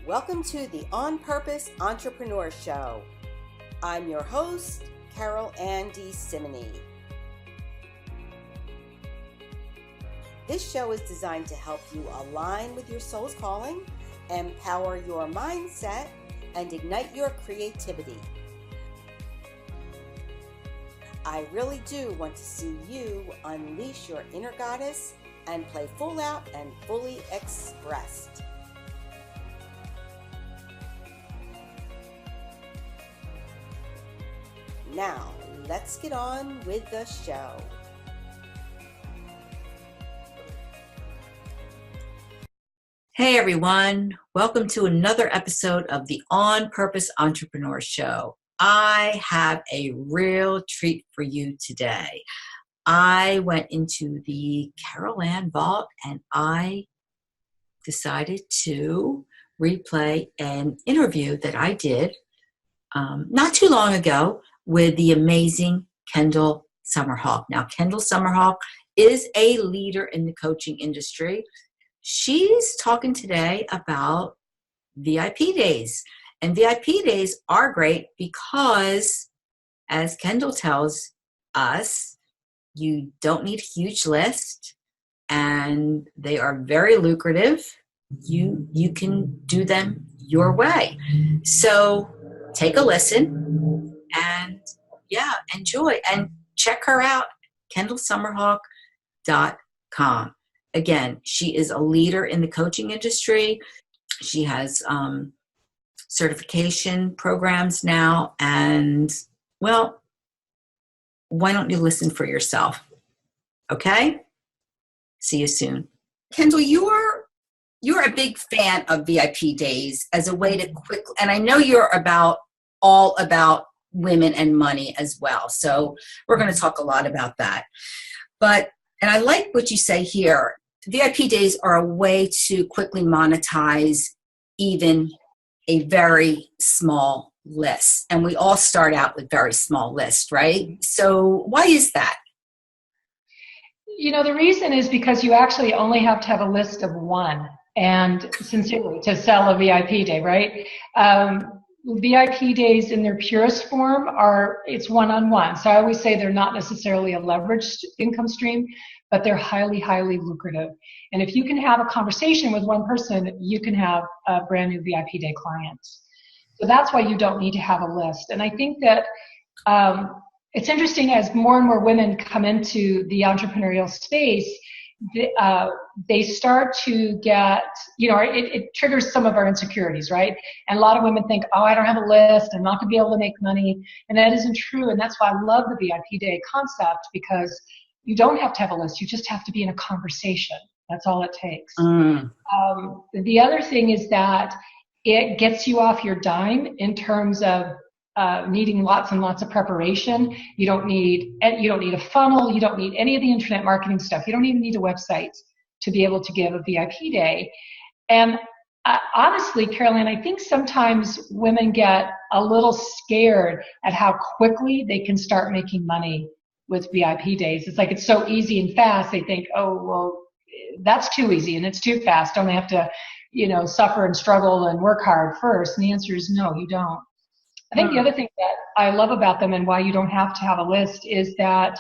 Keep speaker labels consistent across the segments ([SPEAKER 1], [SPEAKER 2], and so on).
[SPEAKER 1] Welcome to the On Purpose Entrepreneur Show. I'm your host, Carol Ann DeSimone. This show is designed to help you align with your soul's calling, empower your mindset, and ignite your creativity. I really do want to see you unleash your inner goddess and play full out and fully expressed. Now, let's get on with the show. Hey everyone, welcome to another episode of the On Purpose Entrepreneur Show. I have a real treat for you today. I went into the Carol Ann Vault and I decided to replay an interview that I did not too long ago with the amazing Kendall Summerhawk. Now, Kendall Summerhawk is a leader in the coaching industry. She's talking today about VIP days. And VIP days are great because, as Kendall tells us, you don't need a huge list and they are very lucrative. You can do them your way. So take a listen and enjoy. And check her out, kendallsummerhawk.com. Again, she is a leader in the coaching industry. She has certification programs now. And, well, why don't you listen for yourself? Okay? See you soon. Kendall, you're a big fan of VIP days as a way to quickly, and I know you're all about women and money as well. So we're going to talk a lot about that. And I like what you say here. VIP days are a way to quickly monetize even a very small list. And we all start out with very small lists, right? So why is that?
[SPEAKER 2] You know, the reason is because you actually only have to have a list of one, and sincerely, to sell a VIP day, right? VIP days in their purest form it's one-on-one. So I always say they're not necessarily a leveraged income stream, but they're highly, highly lucrative. And if you can have a conversation with one person, you can have a brand new VIP day client. So that's why you don't need to have a list. And I think that it's interesting, as more and more women come into the entrepreneurial space, they start to get, it triggers some of our insecurities, right? And a lot of women think, oh, I don't have a list, I'm not going to be able to make money. And that isn't true. And that's why I love the VIP day concept, because you don't have to have a list. You just have to be in a conversation. That's all it takes. The other thing is that it gets you off your dime in terms of needing lots and lots of preparation. You don't need a funnel. You don't need any of the internet marketing stuff. You don't even need a website to be able to give a VIP day. And honestly, Carolyn, I think sometimes women get a little scared at how quickly they can start making money with VIP days. It's like it's so easy and fast. They think, oh, well, that's too easy and it's too fast. Don't I have to, suffer and struggle and work hard first? And the answer is no, you don't. I think the other thing that I love about them and why you don't have to have a list is that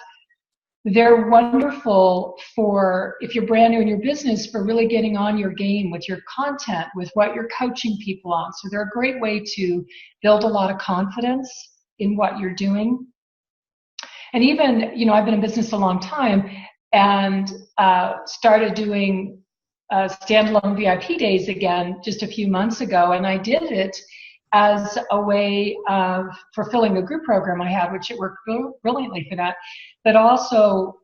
[SPEAKER 2] they're wonderful for, if you're brand new in your business, for really getting on your game with your content, with what you're coaching people on. So they're a great way to build a lot of confidence in what you're doing. And even, I've been in business a long time and started doing standalone VIP days again just a few months ago. And I did it as a way of fulfilling a group program I had, which it worked brilliantly for that, but also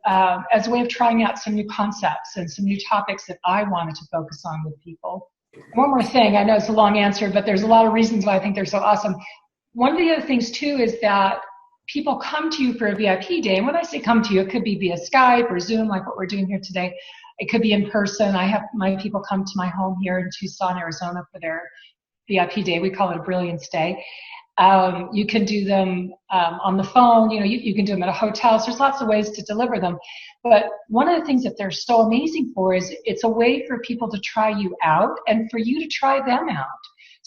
[SPEAKER 2] as a way of trying out some new concepts and some new topics that I wanted to focus on with people. One more thing, I know it's a long answer, but there's a lot of reasons why I think they're so awesome. One of the other things too is that people come to you for a VIP day, and when I say come to you, it could be via Skype or Zoom like what we're doing here today. It could be in person. I have my people come to my home here in Tucson, Arizona for their VIP day. We call it a Brilliance Day. You can do them on the phone. You can do them at a hotel. So there's lots of ways to deliver them. But one of the things that they're so amazing for is it's a way for people to try you out and for you to try them out.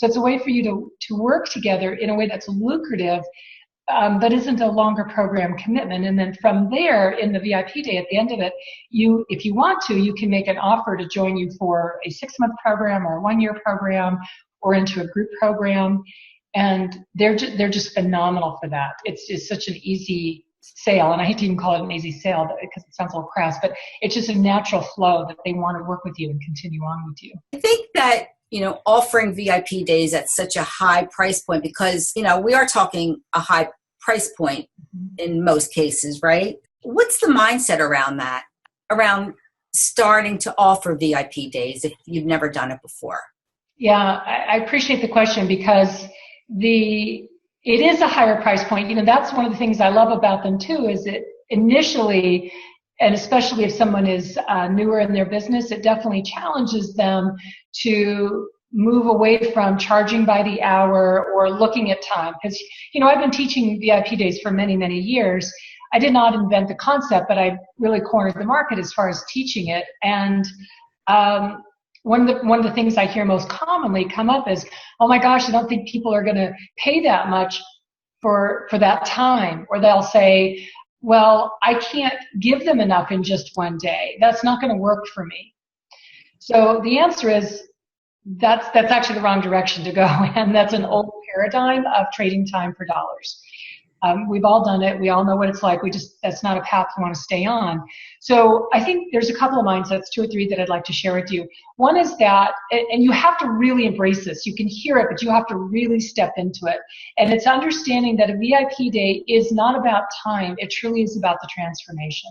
[SPEAKER 2] So it's a way for you to work together in a way that's lucrative, but isn't a longer program commitment. And then from there, in the VIP day, at the end of it, if you want to, you can make an offer to join you for a 6-month program or a 1-year program or into a group program. And they're just phenomenal for that. It's just such an easy sale, and I hate to even call it an easy sale because it sounds a little crass, but it's just a natural flow that they want to work with you and continue on with you.
[SPEAKER 1] I think that, offering VIP days at such a high price point, because, we are talking a high price point in most cases, right? What's the mindset around that, around starting to offer VIP days if you've never done it before?
[SPEAKER 2] Yeah, I appreciate the question because it is a higher price point. That's one of the things I love about them too, is that initially, and especially if someone is newer in their business, it definitely challenges them to move away from charging by the hour or looking at time. Because, I've been teaching VIP days for many, many years. I did not invent the concept, but I really cornered the market as far as teaching it. And one of the things I hear most commonly come up is, oh my gosh, I don't think people are going to pay that much for that time. Or they'll say, well, I can't give them enough in just one day. That's not going to work for me. So the answer is that's actually the wrong direction to go. And that's an old paradigm of trading time for dollars. We've all done it. We all know what it's like. That's not a path we want to stay on. So I think there's a couple of mindsets, 2 or 3, that I'd like to share with you. One is that, and you have to really embrace this. You can hear it, but you have to really step into it. And it's understanding that a VIP day is not about time. It truly is about the transformation.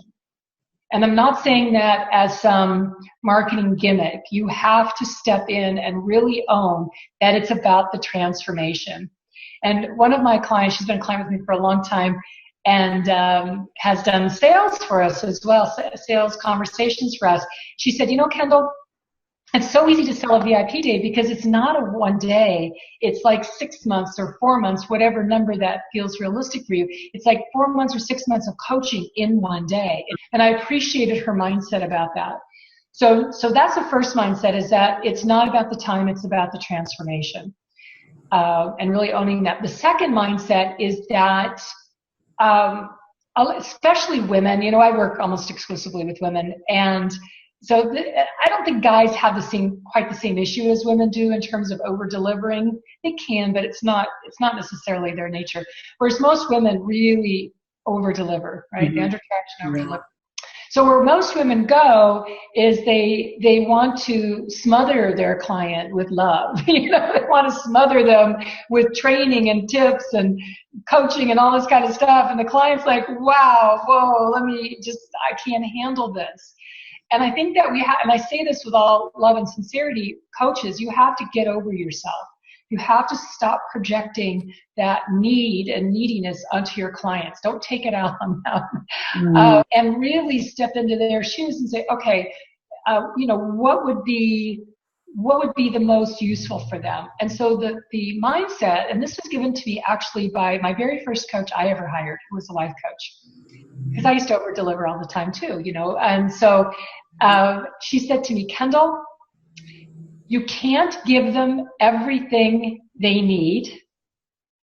[SPEAKER 2] And I'm not saying that as some marketing gimmick. You have to step in and really own that it's about the transformation. And one of my clients, she's been a client with me for a long time, and has done sales for us as well, sales conversations for us. She said, Kendall, it's so easy to sell a VIP day because it's not a one day. It's like 6 months or 4 months, whatever number that feels realistic for you. It's like 4 months or 6 months of coaching in one day. And I appreciated her mindset about that. So that's the first mindset, is that it's not about the time, it's about the transformation. And really owning that. The second mindset is that, especially women, I work almost exclusively with women, and so I don't think guys have quite the same issue as women do in terms of over delivering. They can, but it's not necessarily their nature. Whereas most women really over deliver, right? Mm-hmm. They under-charge and over deliver. So where most women go is they want to smother their client with love. They want to smother them with training and tips and coaching and all this kind of stuff. And the client's like, wow, whoa, I can't handle this. And I think that and I say this with all love and sincerity, coaches, you have to get over yourself. You have to stop projecting that need and neediness onto your clients. Don't take it out on them. Mm. And really step into their shoes and say, okay, what would be the most useful for them? And so the mindset, and this was given to me actually by my very first coach I ever hired, who was a life coach. Because I used to over deliver all the time too, And so she said to me, Kendall, you can't give them everything they need,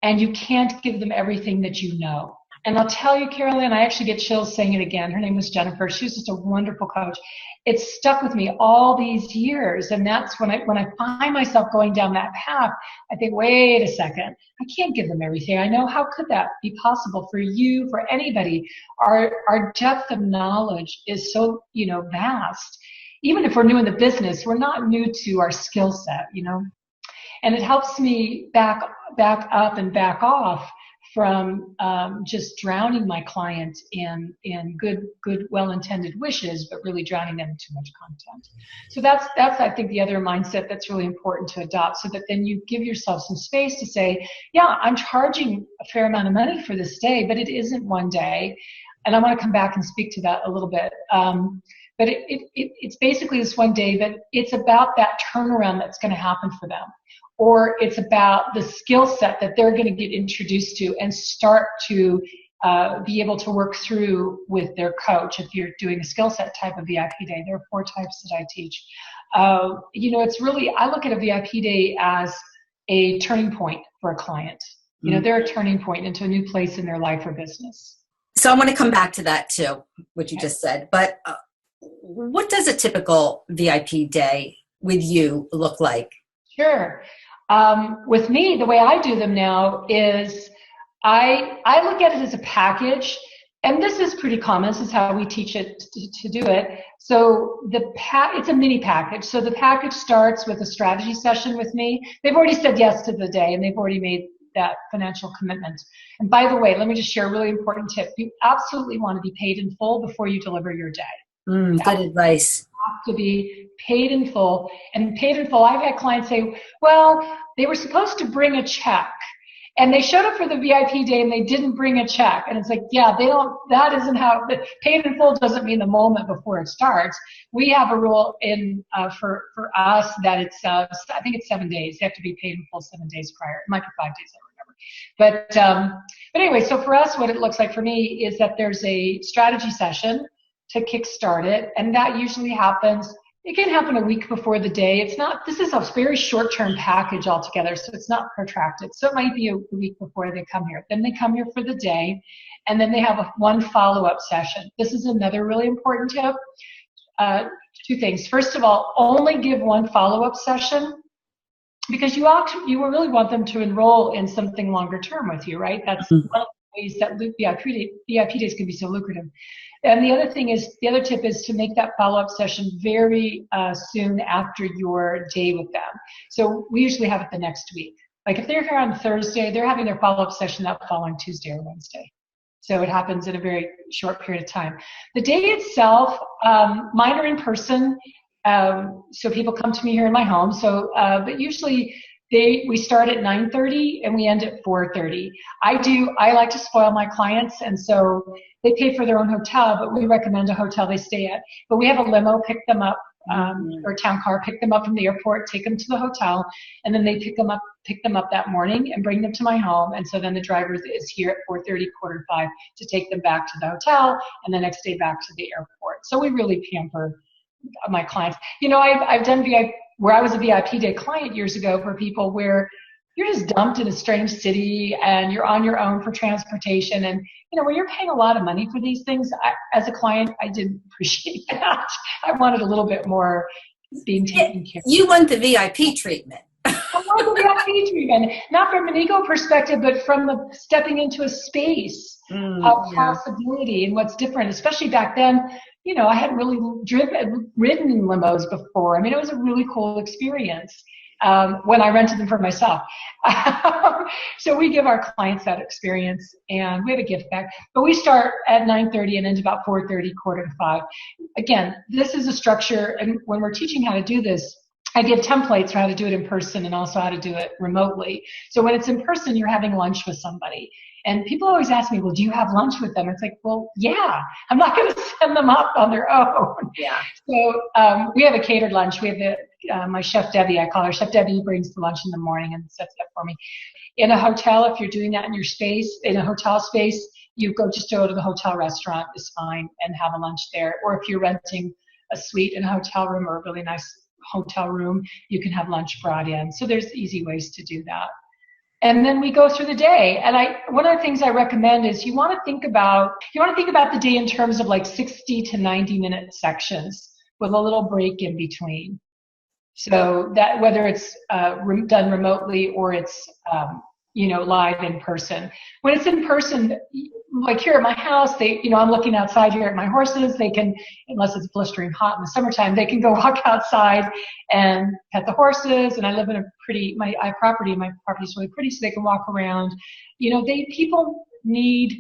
[SPEAKER 2] and you can't give them everything that you know. And I'll tell you, Carolyn, I actually get chills saying it again. Her name was Jennifer. She was just a wonderful coach. It stuck with me all these years, and that's when I find myself going down that path, I think, wait a second, I can't give them everything I know. How could that be possible for you, for anybody? Our depth of knowledge is so, vast. Even if we're new in the business, we're not new to our skill set, And it helps me back up and back off from just drowning my client in good, well-intended wishes, but really drowning them in too much content. So that's I think the other mindset that's really important to adopt, so that then you give yourself some space to say, yeah, I'm charging a fair amount of money for this day, but it isn't one day. And I want to come back and speak to that a little bit. But it's basically this one day, but it's about that turnaround that's going to happen for them. Or it's about the skill set that they're going to get introduced to and start to be able to work through with their coach. If you're doing a skill set type of VIP day, there are 4 types that I teach. It's really, I look at a VIP day as a turning point for a client. You know, they're a turning point into a new place in their life or business.
[SPEAKER 1] So I want to come back to that too, what you just said. But what does a typical VIP day with you look like?
[SPEAKER 2] Sure. With me, the way I do them now is I look at it as a package, and this is pretty common. This is how we teach it to do it. So it's a mini package. So the package starts with a strategy session with me. They've already said yes to the day, and they've already made that financial commitment. And by the way, let me just share a really important tip. You absolutely want to be paid in full before you deliver your day.
[SPEAKER 1] Good advice.
[SPEAKER 2] To be paid in full. And paid in full, I've had clients say, well, they were supposed to bring a check and they showed up for the VIP day and they didn't bring a check. And it's like, yeah, that isn't how, paid in full doesn't mean the moment before it starts. We have a rule for us that it's, I think it's 7 days. They have to be paid in full 7 days prior. It might be 5 days, I don't remember. But anyway, so for us, what it looks like for me is that there's a strategy session to kickstart it. And that usually happens, it can happen a week before the day. This is a very short-term package altogether, so it's not protracted. So it might be a week before they come here. Then they come here for the day, and then they have one follow-up session. This is another really important tip. Two things. First of all, only give one follow-up session because you really want them to enroll in something longer term with you, right? That's one of the ways that VIP days can be so lucrative. And the other tip is to make that follow-up session very soon after your day with them. So we usually have it the next week. Like if they're here on Thursday, they're having their follow-up session that following Tuesday or Wednesday. So it happens in a very short period of time. The day itself, mine are in person. So people come to me here in my home. So, but usually we start at 9:30 and we end at 4:30. I like to spoil my clients, and so they pay for their own hotel, but we recommend a hotel they stay at. But we have a limo pick them up, or a town car, pick them up from the airport, take them to the hotel, and then they pick them up that morning and bring them to my home. And so then the driver is here at 4:30, 4:45 to take them back to the hotel, and the next day back to the airport. So we really pamper my clients. You know, I've done VIP where I was a VIP day client years ago for people where you're just dumped in a strange city and you're on your own for transportation. And, you know, when you're paying a lot of money for these things, as a client, I didn't appreciate that. I wanted a little bit more being taken care of.
[SPEAKER 1] You want the VIP treatment.
[SPEAKER 2] I want the VIP treatment, not from an ego perspective, but from the stepping into a space of possibility and what's different, especially back then. You know, I hadn't really ridden in limos before. I mean, it was a really cool experience when I rented them for myself. So we give our clients that experience, and we have a gift bag. But we start at 9:30 and end about 4:30, 4:45. Again, this is a structure, and when we're teaching how to do this, I give templates for how to do it in person and also how to do it remotely. So when it's in person, you're having lunch with somebody. And people always ask me, well, do you have lunch with them? It's like, well, yeah, I'm not going to send them up on their own.
[SPEAKER 1] Yeah.
[SPEAKER 2] So we have a catered lunch. We have my Chef Debbie, I call her Chef Debbie, brings the lunch in the morning and sets that for me. In a hotel, if you're doing that in your space, in a hotel space, you go to the hotel restaurant is fine and have a lunch there. Or if you're renting a suite in a hotel room or a really nice hotel room, you can have lunch brought in. So there's easy ways to do that. And then we go through the day. And one of the things I recommend is you want to think about the day in terms of like 60 to 90 minute sections with a little break in between. So that whether it's done remotely or it's live in person. When it's in person, like here at my house, I'm looking outside here at my horses. They can, unless it's blistering hot in the summertime, they can go walk outside and pet the horses. And I live in my property is really pretty, so they can walk around. You know, people need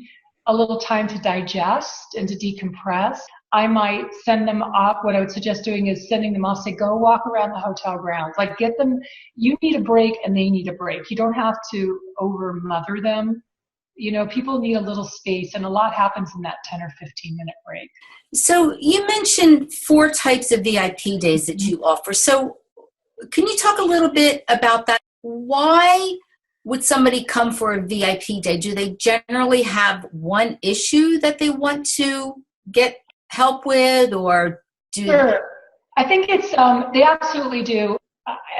[SPEAKER 2] a little time to digest and to decompress. I might send them off. What I would suggest doing is sending them off, say, go walk around the hotel grounds. Like get them, you need a break and they need a break. You don't have to over mother them. You know, people need a little space and a lot happens in that 10 or 15 minute break.
[SPEAKER 1] So you mentioned 4 types of VIP days that you offer. So can you talk a little bit about that? Why would somebody come for a VIP day? Do they generally have one issue that they want to get help with, or do?
[SPEAKER 2] Sure. I think it's, they absolutely do.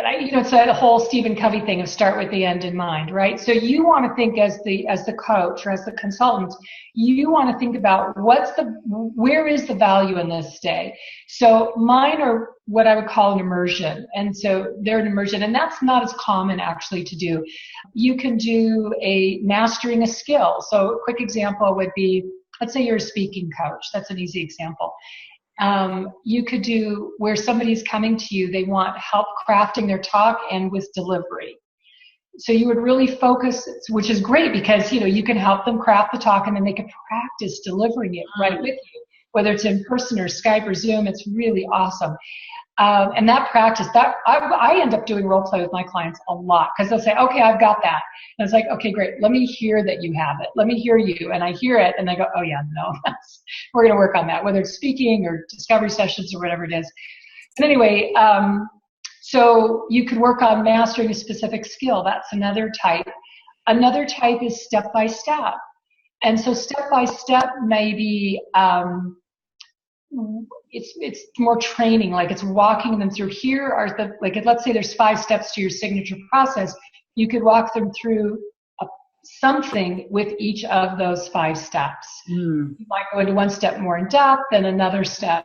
[SPEAKER 2] it's a whole Stephen Covey thing of start with the end in mind, right? So you want to think as the coach or as the consultant, you want to think about where is the value in this stay? So mine are what I would call an immersion. And so they're an immersion, and that's not as common actually to do. You can do a mastering a skill. So a quick example would be, let's say you're a speaking coach. That's an easy example. You could do where somebody's coming to you, they want help crafting their talk and with delivery. So you would really focus, which is great because, you can help them craft the talk and then they can practice delivering it right with you, whether it's in person or Skype or Zoom. It's really awesome. And that practice, I end up doing role play with my clients a lot because they'll say, okay, I've got that. And it's like, okay, great. Let me hear that you have it. Let me hear you. And I hear it and they go, oh yeah, no, we're going to work on that, whether it's speaking or discovery sessions or whatever it is. And anyway, so you could work on mastering a specific skill. That's another type. Another type is step by step. And so step by step may be, it's more training, like it's walking them through. Here are let's say there's 5 steps to your signature process. You could walk them through something with each of those 5 steps. You might go into one step more in depth, then another step.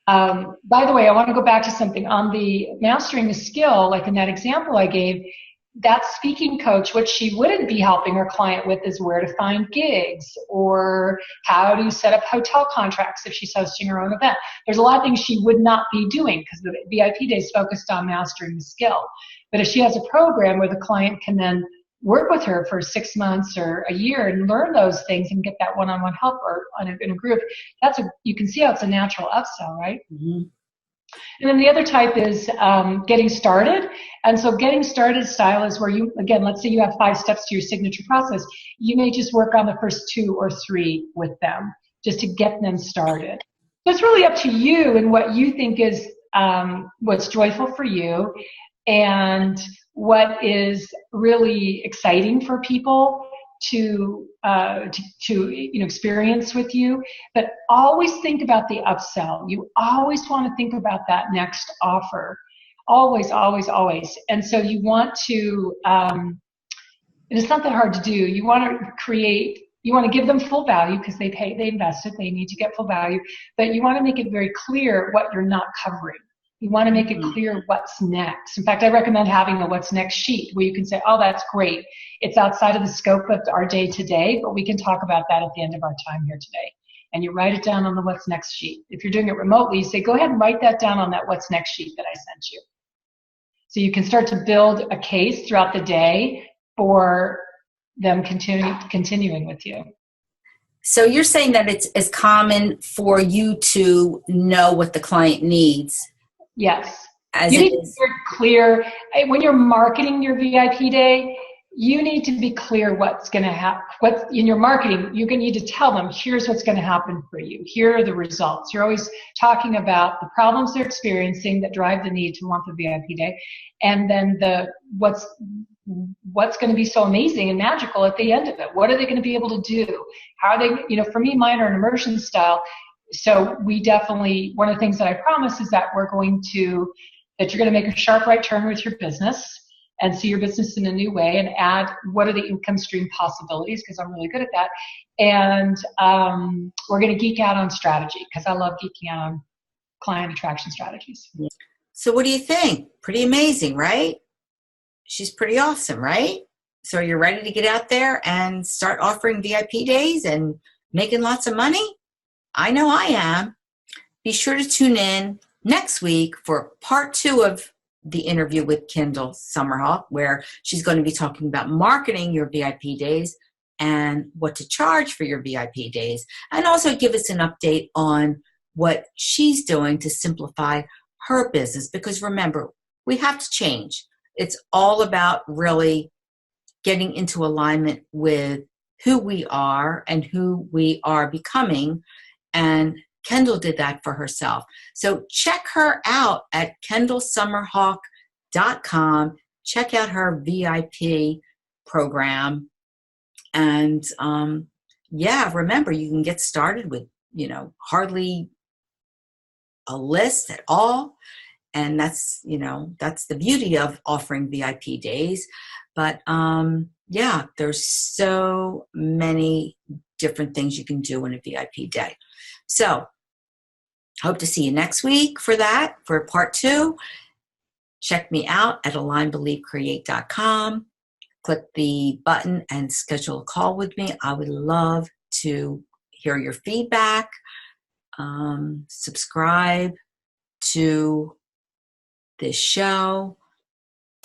[SPEAKER 2] By the way, I want to go back to something on the mastering the skill, like in that example I gave. That speaking coach, what she wouldn't be helping her client with is where to find gigs or how to set up hotel contracts if she's hosting her own event. There's a lot of things she would not be doing because the VIP day is focused on mastering the skill. But if she has a program where the client can then work with her for 6 months or a year and learn those things and get that one-on-one help or in a group, you can see how it's a natural upsell, right? Mm-hmm. And then the other type is getting started. And so getting started style is where you, again, let's say you have 5 steps to your signature process. You may just work on the first 2 or 3 with them just to get them started. So it's really up to you and what you think is what's joyful for you and what is really exciting for people to experience with you, but always think about the upsell. You always want to think about that next offer. Always, always, always. And so you want to, and it's not that hard to do. You want to give them full value because they invested, they need to get full value, but you want to make it very clear what you're not covering. You want to make it clear what's next. In fact, I recommend having a what's next sheet where you can say, oh, that's great. It's outside of the scope of our day today, but we can talk about that at the end of our time here today. And you write it down on the what's next sheet. If you're doing it remotely, you say, go ahead and write that down on that what's next sheet that I sent you. So you can start to build a case throughout the day for them continuing with you.
[SPEAKER 1] So you're saying that it's common for you to know what the client needs.
[SPEAKER 2] Yes. You need to be very clear. When you're marketing your VIP day, you need to be clear what's going to happen. What's in your marketing, you're going to need to tell them, here's what's going to happen for you. Here are the results. You're always talking about the problems they're experiencing that drive the need to want the VIP day. And then what's going to be so amazing and magical at the end of it. What are they going to be able to do? How are they, for me, mine are an immersion style. So we definitely, one of the things that I promise is that you're going to make a sharp right turn with your business and see your business in a new way and add what are the income stream possibilities, because I'm really good at that. And we're going to geek out on strategy because I love geeking out on client attraction strategies.
[SPEAKER 1] So what do you think? Pretty amazing, right? She's pretty awesome, right? So you're ready to get out there and start offering VIP days and making lots of money? I know I am. Be sure to tune in next week for part 2 of the interview with Kendall Summerhawk, where she's going to be talking about marketing your VIP days and what to charge for your VIP days, and also give us an update on what she's doing to simplify her business. Because remember, we have to change. It's all about really getting into alignment with who we are and who we are becoming. And Kendall did that for herself. So check her out at kendallsummerhawk.com. Check out her VIP program. And remember, you can get started with, hardly a list at all. And that's, that's the beauty of offering VIP days. But yeah, there's so many different things you can do in a VIP day. So hope to see you next week for that, for part 2. Check me out at alignbelievecreate.com. Click the button and schedule a call with me. I would love to hear your feedback. Subscribe to this show.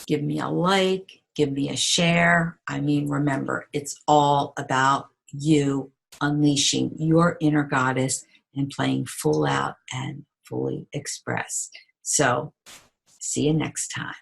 [SPEAKER 1] Give me a like. Give me a share. I mean, remember, it's all about you unleashing your inner goddess and playing full out and fully expressed. So, see you next time.